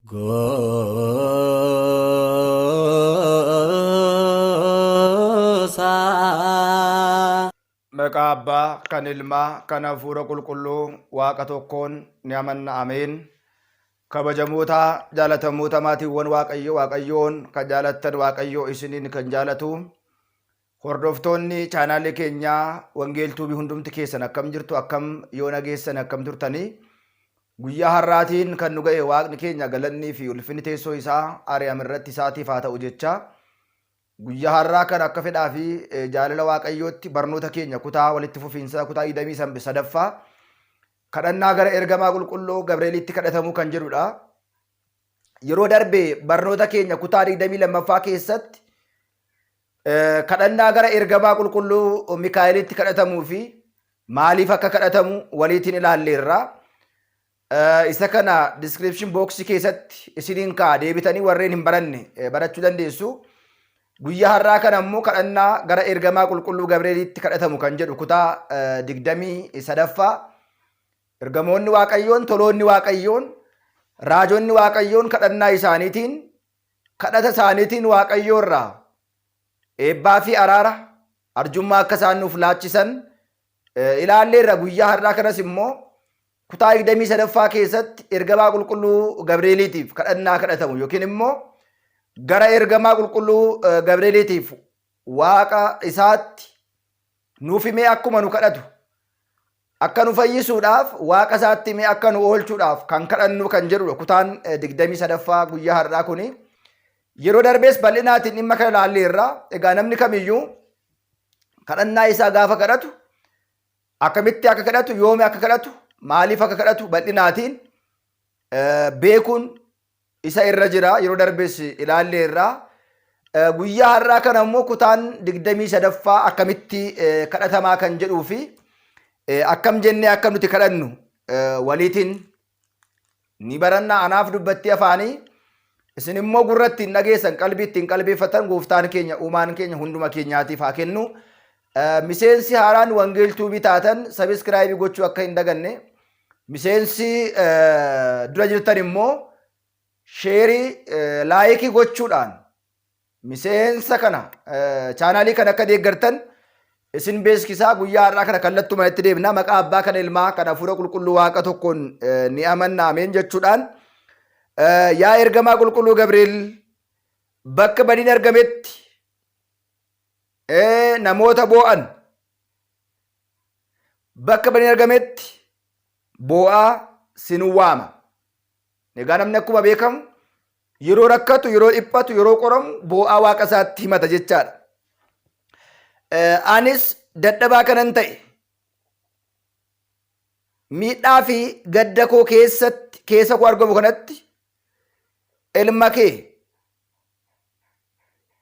Gosa Maqaa Abbaa, kan Ilmaa, kan Hafuura Qulqulluu, Waaqa tokkoon ni amanna. Ameen. Kabajamoota jaalatamoota maatiiwwan Waaqayyoon kan jaalattan Waaqayyoo isiniin kan jaalatu. Hordoftoonni chaanaalii keenyaa Wangeeltuubii hundumti keessan akkam jirtu, akkam yoo nageessan akkam turtanii. Guyyaa har'aatiin kan nu ga'e Waaqni keenya galannii fi ulfinni teessoo isaa ari'am irratti isaatiif haa ta'u jecha. Guyyaa har'aa kan akka fedhaa fi jaalala Waaqayyootti barnoota keenya kutaa walitti fufiinsa kutaa 23ffaa kadhannaa gara ergamaa qulqulluu Gabreelitti kadhatamuu kan jedhudha. Yeroo darbe barnoota keenya kutaa 22ffaa keessatti kadhannaa gara ergamaa qulqulluu Mikaa'elitti kadhatamuu fi maaliif akka kadhatamu waliitiin ilaalleerra. Isa kana description box keessatti isiniin kaa'aa deebitanii warreen hin baranne barachuu dandeessu. Guyyaa har'aa kana immoo kadhannaa gara ergamaa qulqulluu Gabreelitti kadhatamu kan jedhu kutaa 23ffaa. Ergamoonni Waaqayyoon, toloonni Waaqayyoon, raajonni Waaqayyoon kadhannaa isaaniitiin, kadhata isaaniitiin Waaqayyoo irraa eebbaa fi araara arjummaa akka isaan nuuf laachisan ilaalleerra. Guyyaa har'aa kanas immoo kutaa 23ffaa keessatti ergamaa qulqulluu Gabreeliitiif kadhannaa kadhatamu yookiin immoo gara ergamaa qulqulluu Gabreeliitiif Waaqa isaatti nuuf himee akkuma nu kadhatu akka nu fayyisuudhaaf Waaqa isaatti himee akka nu oolchuudhaaf kan kadhannu kan jedhudha kutaan 23ffaa guyyaa har'aa kuni. Yeroo darbees bal'inaatiin dhimma kana ilaalleerra. Egaa namni kamiyyuu kadhannaa isaa gaafa kadhatu akkamitti akka kadhatu, yoomi akka kadhatu, maaliif akka kadhatu bal'inaatiin beekuun isa irra jira. Yeroo darbees ilaalleerra. Guyyaa har'aa kana immoo kutaan 23ffaa akkamitti kadhatamaa kan jedhuu fi akkam jennee akka nuti kadhannu waliitiin ni baranna. Anaaf dubbattii afaanii isin immoo gurratti hin dhageessan, qalbii ittiin qalbeeffatan gooftaan keenya uumaan keenya hunduma keenyaatiif haa kennu. Miseensi haaraan Wangeeltuubii taatan sabiskiraayibii gochuu akka hin daganne, miseensi dura jirtan immoo sheerii laayikii gochuudhaan miseensa kana chaanaalii kana akka deeggartan isin beeksisaa. Guyyaa har'aa kana kallattuma itti deemna. Maqaa Abbaa, kan Ilmaa, kan Hafuura Qulqulluu Waaqa tokkoon ni amanna. Ameen jechuudhaan. Yaa ergamaa qulqulluu Gabriel, bakka badiin argametti namoota boo'an, bakka badiin argametti boo'aa sin waama. Egaa namni akkuma beekamu yeroo rakkatu, yeroo dhiphatu, yeroo qoramu boo'aa Waaqa isaatti himata jechaadha. Anis dadhabaa kanan ta'e miidhaa fi gadda koo keessa koo argamu kanatti ilma kee,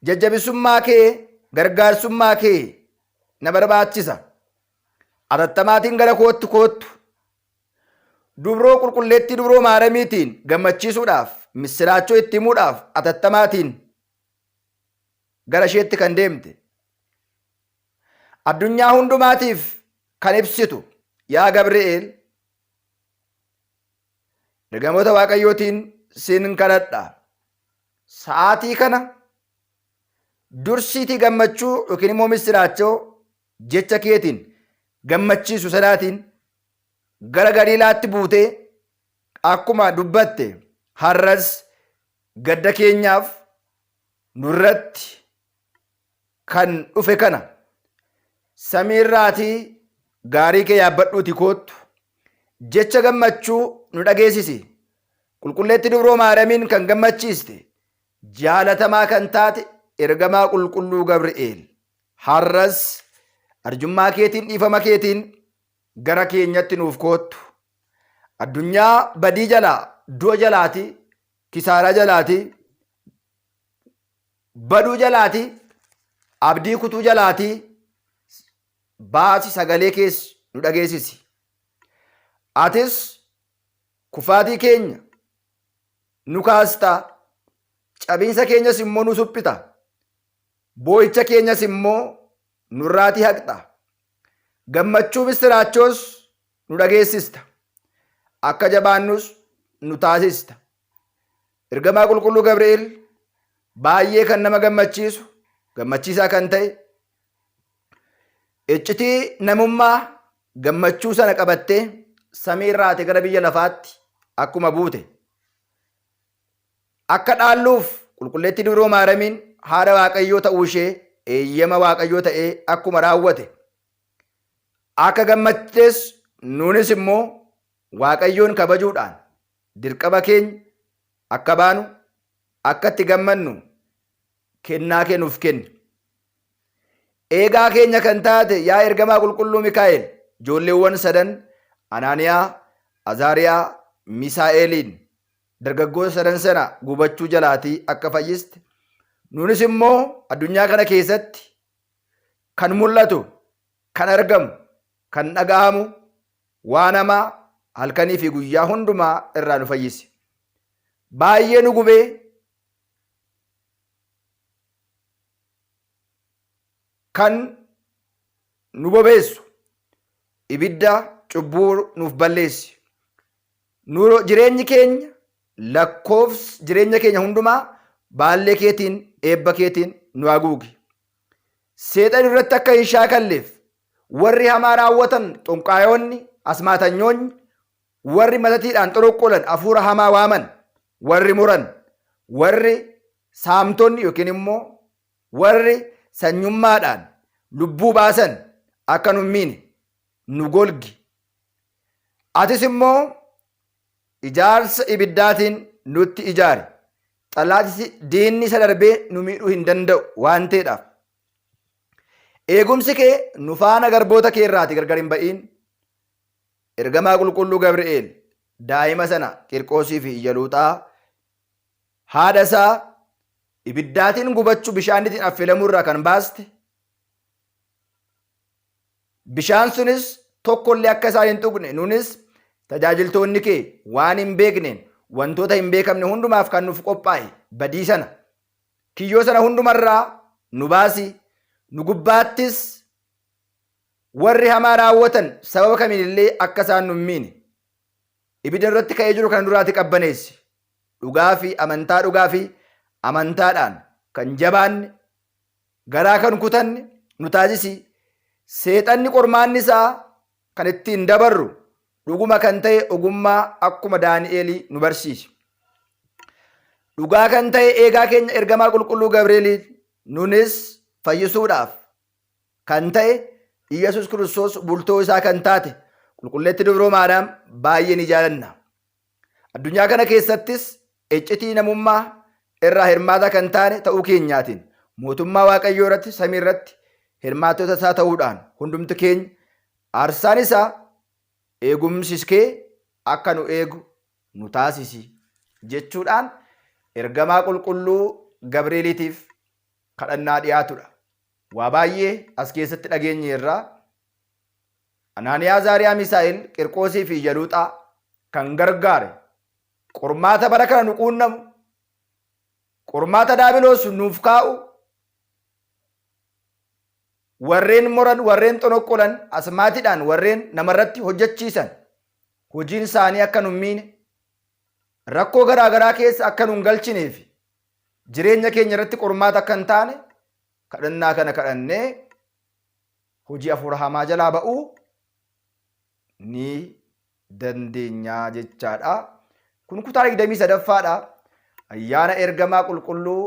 jajjabisummaa kee, gargaarsummaa kee na barbaachisa. Atattamaatiin gara kootu dubroo qulqulleettii dubroo maaramiitiin gammachiisuudhaaf, misiraachoo itti himuudhaaf atattamaatiin gara isheetti kan deemte, addunyaa hundumaatiif kan ibsitu yaa Gabri'eel, ergamoota Waaqayyootiin sin kadhadha. Sa'aatii kana dursiitii gammachuu yookiin immoo misiraachoo jecha keetiin gammachiisu sanaatiin gara Galiilaatti buutee akkuma dubbatte har'as gadda keenyaaf nurratti kan dhufe kana samiirraatii gaarii kee yaabbadhuuti koottu jecha gammachuu nu dhageessisi. Qulqulleetti dubroo maaramiin kan gammachiiste jaalatamaa kan taate ergamaa qulqulluu Gabri'eel, har'as arjummaa keetiin, dhiifama keetiin gara keenyatti nuuf koottu. Addunyaa badii jalaa, du'a jalaati, kisaaraa jalaati, baduu jalaati, abdii kutuu jalaati baasi. Sagalee kees nu dhageessisi. Atis kufaatii keenya nu kaasta, cabiinsa keenyas immoo nu suphita, boo'icha keenyas immoo nurraatii haqxa, gammachuu misiraachoos nu dhageessista, akka jabaannus nu taasista. ergamaa qulqulluu Gabri'eel baay'ee kan nama gammachiisu, gammachiisaa kan ta'e, iccitii namummaa gammachuu sana qabattee samii irraate gara biyya lafaatti akkuma buute. Akka dhaalluuf qulqulleetti dubroo Maaramiin haadha Waaqayyoo ta'uu ishee eeyyama Waaqayyoo ta'ee akkuma raawwate. Akka gammachiites nuunis immoo Waaqayyoon kabajuudhaan dirqama keenya akka baanu, akka itti gammannu kennaa kennuuf kenni. Eegaa keenya kan taate yaa ergamaa qulqulluu Mikaa'el ijoolleewwan sadan Anaaniyaa, Azaariyaa, Misaa'eliin dargaggoota sadan sana gubachuu jalaatii akka fayyiste, nuunis immoo addunyaa kana keessatti kan mul'atu, kan argamu, kan dhaga'amu waan hamaa halkanii fi guyyaa hundumaa irraa nu fayyisi. Baay'ee nu gubee kan nu bobeessu ibidda cubbuu nuuf balleessi. Jireenyi keenya lakkoofsi jireenya keenya hundumaa baallee keetiin eebba keetiin nu haguugi. Seexan irratti akka hin shaakalleef warri hamaa raawwatan xunqaayoonni, asmaatanyoonni, warri matatiidhaan xoroqolan, hafuura hamaa waaman, warri muran, warri saamtonni yookiin immoo warri sanyummaadhaan lubbuu baasan akka nu miine nu golgi. Atis immoo ijaarsa ibiddaatiin nutti ijaari. Xalaatisi diinni isa darbee nu miidhuu hin danda'u waan ta'eedhaaf. Eegumsi kee nu faana garboota kee irraati gargar hin ba'iin. Ergamaa qulqulluu Gabri'eel daa'ima sana Qirqoosii fi Iyaluuxaa haadha isaa ibiddaatiin gubachuu bishaanitiin affeelamuu irraa kan baaste, bishaan sunis tokkollee akka isaan hin tuqne, nunis tajaajiltoonni kee waan hin beekneen wantoota hin beekamne hundumaaf kan nuuf qophaa'e badii sana kiyyoo sana hundumarraa nu baasi. Nu gubbaattis warri hamaa raawwatan sababa kamiinillee akka isaan nu miine ibidda irratti ka'ee jiru kan duraati qabbaneessi. Dhugaa fi amantaadhaan kan jabaanne, garaa kan kutanne nu taasisi. Seexanni qormaanni isaa kan ittiin dabarru dhuguma kan ta'e ogummaa akkuma Daani'eel nu barsiisi. Dhugaa kan ta'e eegaa keenya ergamaa qulqulluu Gabri'eel nunis fayyisuudhaaf kan ta'e Iyyasuus Kiristoos bultoo isaa kan taate qulqulleetti dubroo Maariyaam baay'ee ni jaalanna. Addunyaa kana keessattis iccitii namummaa irraa hirmaata kan taane ta'uu keenyaatiin mootummaa Waaqayyoo irratti, samii irratti hirmaattota isaa ta'uudhaan hundumti keenya aarsaan isaa eegumsi kee akka nu eegu nu taasisi jechuudhaan ergamaa qulqulluu Gabri'eeliitiif kadhannaa dhiyaatudha. Waa baay'ee as keessatti dhageenye irraa Anaaniyaa, Azaariyaa, Misaa'el, Qirqoosii fi Iyaluuxaa kan gargaare qormaata bara kana nu quunnamu, qormaata daabiloos nuuf kaa'u, warreen moran, warreen xonoqolan, asmaatiidhaan warreen namarratti hojjechiisan hojiin isaanii akka nu miine, rakkoo garaagaraa keessa akka nu hin galchineef jireenya keenya irratti qormaata akka hin taane kadhannaa kana kadhannee hojii hafuura hamaa jalaa ba'uu ni dandeenya jechaadha. Kun kutaa 23dha. Ayyaana ergamaa qulqulluu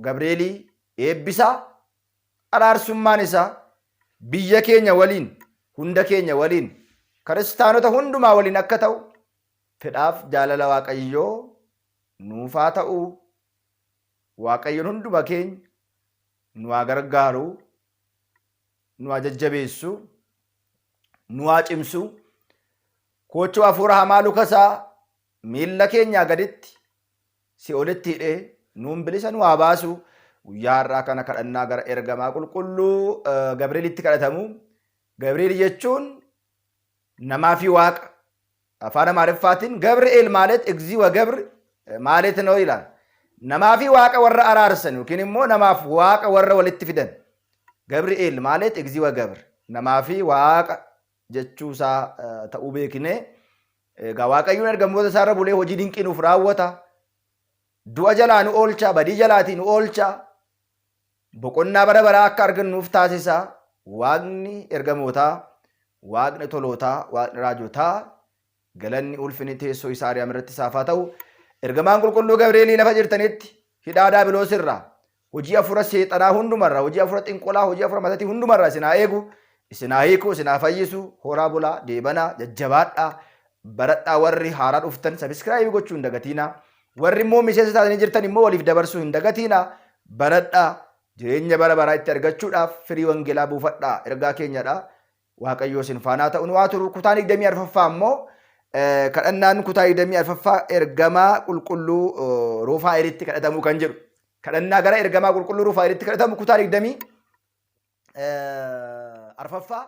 Gabri'eelii eebbisaa, araarsummaan isaa biyya keenya waliin, hunda keenya waliin, kiristaanota hundumaa waliin akka ta'u fedhaaf jaalala Waaqayyoo nuufaa ta'u. Waaqayyoon hunduma keenya nu haa gargaaru, nu haa jajjabeessu, nu haa cimsu. Koochoo hafuura hamaa lukasaa miilla keenyaa gaditti si'oolitti hidhee nuun bilisa nu haa baasu. Guyyaa har'aa kana kadhannaa gara ergamaa qulqulluu Gabri'eelitti kadhatamu. Gabri'eel jechuun namaa fi waaqa. Afaan Amaariffaatiin Gabri'eel ማለት እግዚኦ ገብር ማለት ነው ይላል. Namaa fi waaqa warra araarsan yookiin immoo namaaf waaqa warra walitti fidan. Gabri'eel ማለት እግዚኦ ገብር namaa fi waaqa jechuusaa ta'uu beekne. Egaa Waaqayyoon ergamoota isaarra bulee hojii dinqii nuuf raawwata. du'a jalaa nu oolchaa, badii jalaatii nu oolchaa, boqonnaa bara baraa akka argannuuf taasisaa. Waaqni ergamootaa, Waaqni tolootaa, Waaqni raajotaa galanni ulfinni teessoo isaa Ariyaam irratti isaaf haa ta'u. Ergamaan qulqulluu Gabreelii lafa jirtanitti hidhaa daabiloos irraa, hojii hafuura seexanaa hundumarraa, hojii hafuura xinqolaa, hojii hafuura matatii hundumarraa isin haa eegu, isin haa hiiku, isin haa fayyisu. Horaa bulaa, deebanaa, jajjabaadhaa, baradhaa. Warri haaraa dhuftan sabiskiraaybii gochuu hin dagatiinaa. Warri immoo miseensa taatanii jirtan immoo waliif dabarsuu hin dagatiinaa. Baradhaa. Jireenya bara baraa itti argachuudhaaf firii wangeelaa buufadhaa. Ergaa keenyadha. Waaqayyoo isin faanaa ta'uun waa turu. Kutaan 24ffaa immoo kadhannaan kutaa 24ffaa ergamaa qulqulluu Ruufaa'elitti kadhatamuu kan jedhu. Kadhannaa gara ergamaa qulqulluu Ruufaa'elitti kadhatamu kutaa 24ffaa.